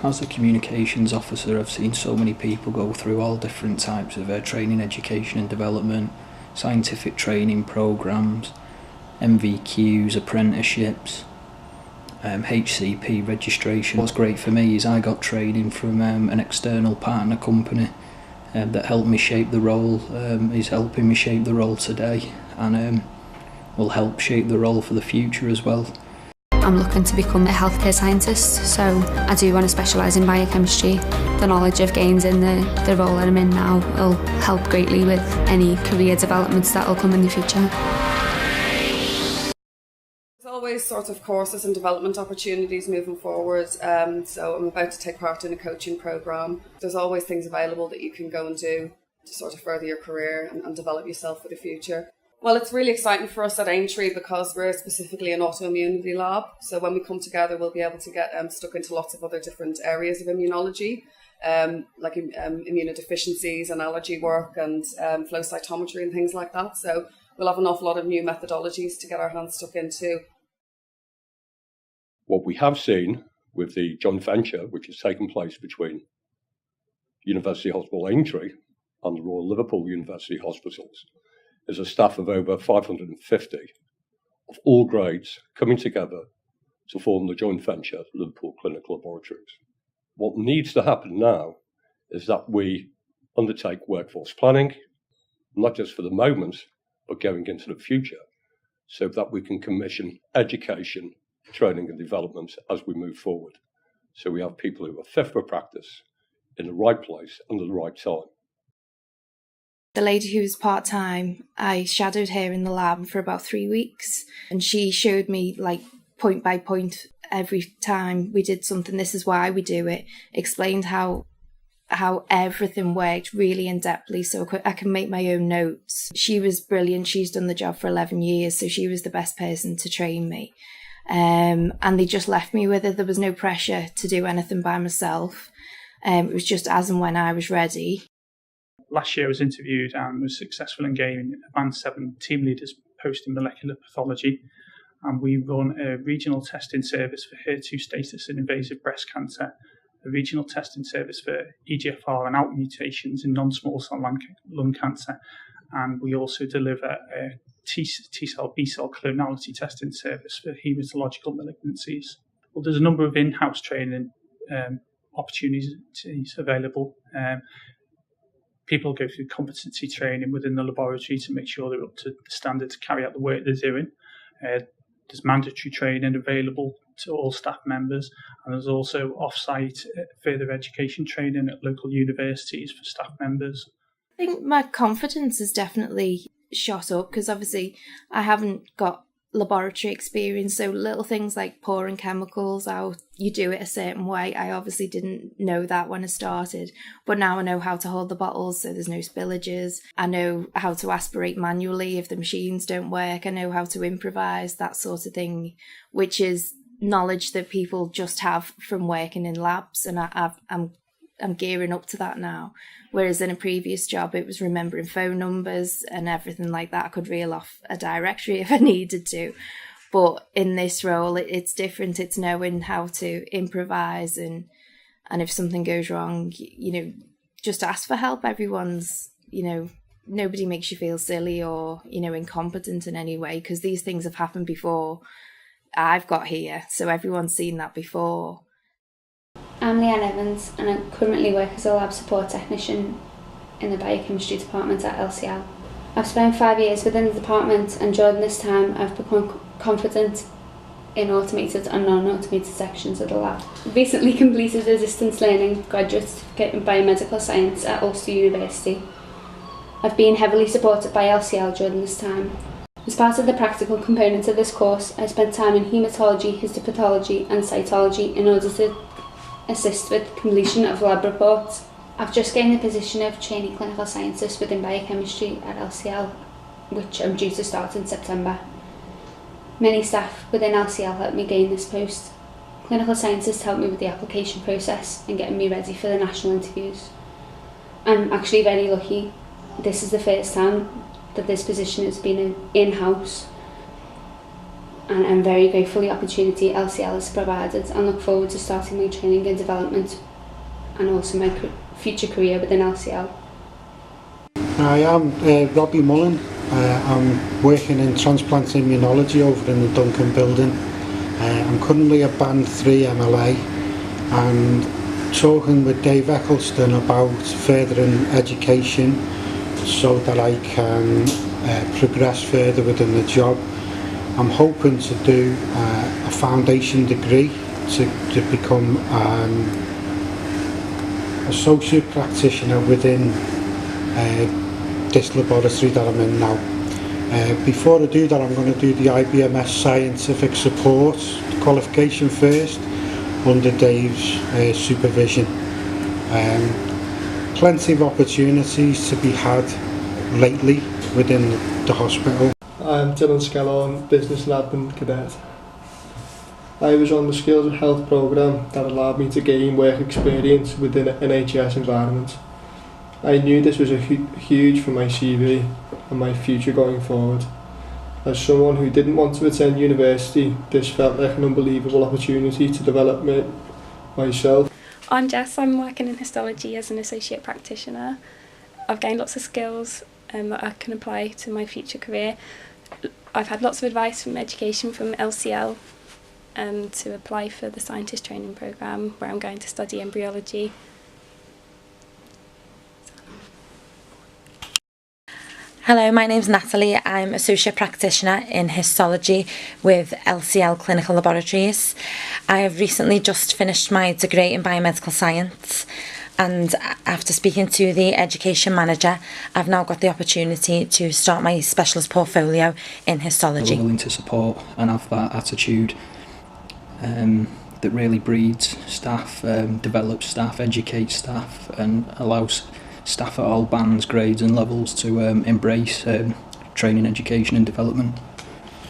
As a communications officer, I've seen so many people go through all different types of training, education and development, scientific training programmes, MVQs, apprenticeships, HCP registration. What's great for me is I got training from an external partner company that helped me shape the role, is helping me shape the role today, and will help shape the role for the future as well. I'm looking to become a healthcare scientist, so I do want to specialise in biochemistry. The knowledge I've gained in the role that I'm in now will help greatly with any career developments that will come in the future. There's always sort of courses and development opportunities moving forward, so I'm about to take part in a coaching programme. There's always things available that you can go and do to sort of further your career and develop yourself for the future. Well, it's really exciting for us at Aintree because we're specifically an autoimmunity lab. So when we come together, we'll be able to get stuck into lots of other different areas of immunology, like immunodeficiencies and allergy work and flow cytometry and things like that. So we'll have an awful lot of new methodologies to get our hands stuck into. What we have seen with the joint venture, which has taken place between University Hospital Aintree and the Royal Liverpool University Hospitals, is a staff of over 550 of all grades coming together to form the joint venture Liverpool Clinical Laboratories. What needs to happen now is that we undertake workforce planning, not just for the moment, but going into the future, so that we can commission education, training and development as we move forward. So we have people who are fit for practice in the right place and at the right time. The lady who was part-time, I shadowed her in the lab for about 3 weeks, and she showed me like point by point every time we did something, this is why we do it, explained how everything worked really in-depthly so I can make my own notes. She was brilliant. She's done the job for 11 years, so she was the best person to train me. And they just left me with it. There was no pressure to do anything by myself. It was just as and when I was ready. Last year I was interviewed and was successful in gaining a Band 7 team leader's post in molecular pathology, and we run a regional testing service for HER2 status in invasive breast cancer, a regional testing service for EGFR and ALK mutations in non-small cell lung cancer, and we also deliver a T-cell, B-cell clonality testing service for hematological malignancies. Well, there's a number of in-house training opportunities available. People go through competency training within the laboratory to make sure they're up to the standard to carry out the work they're doing. There's mandatory training available to all staff members, and there's also off-site further education training at local universities for staff members. I think my confidence has definitely shot up because obviously I haven't got laboratory experience, so little things like pouring chemicals out, you do it a certain way. I obviously didn't know that when I started, but now I know how to hold the bottles so there's no spillages. I know how to aspirate manually if the machines don't work. I know how to improvise, that sort of thing, which is knowledge that people just have from working in labs, and I'm gearing up to that now. Whereas in a previous job, it was remembering phone numbers and everything like that. I could reel off a directory if I needed to. But in this role, it's different. It's knowing how to improvise, and if something goes wrong, just ask for help. Everyone's, nobody makes you feel silly or, incompetent in any way, because these things have happened before I've got here. So everyone's seen that before. I'm Leanne Evans, and I currently work as a lab support technician in the biochemistry department at LCL. I've spent 5 years within the department, and during this time I've become confident in automated and non-automated sections of the lab. Recently completed a distance learning graduate certificate in biomedical science at Ulster University. I've been heavily supported by LCL during this time. As part of the practical component of this course, I spent time in haematology, histopathology and cytology in order to assist with completion of lab reports. I've just gained the position of trainee clinical scientist within biochemistry at LCL, which I'm due to start in September. Many staff within LCL helped me gain this post. Clinical scientists helped me with the application process and getting me ready for the national interviews. I'm actually very lucky. This is the first time that this position has been in-house. and I'm very grateful for the opportunity LCL has provided and look forward to starting my training and development and also my future career within LCL. I am Robbie Mullen. I'm working in transplant immunology over in the Duncan building. I'm currently a Band 3 MLA and talking with Dave Eccleston about furthering education so that I can progress further within the job. I'm hoping to do a foundation degree to become an associate practitioner within this laboratory that I'm in now. Before I do that, I'm going to do the IBMS scientific support qualification first under Dave's supervision. Plenty of opportunities to be had lately within the hospital. I'm Dylan Skellon, Business and Admin Cadet. I was on the Skills of Health programme that allowed me to gain work experience within an NHS environment. I knew this was huge for my CV and my future going forward. As someone who didn't want to attend university, this felt like an unbelievable opportunity to develop myself. I'm Jess, I'm working in histology as an associate practitioner. I've gained lots of skills that I can apply to my future career. I've had lots of advice from education from LCL to apply for the scientist training programme where I'm going to study embryology. Hello, my name's Natalie. I'm Associate Practitioner in Histology with LCL Clinical Laboratories. I have recently just finished my degree in Biomedical Science, and after speaking to the Education Manager, I've now got the opportunity to start my specialist portfolio in Histology. We're willing to support and have that attitude that really breeds staff, develops staff, educates staff and allows staff at all bands, grades and levels to embrace training, education and development.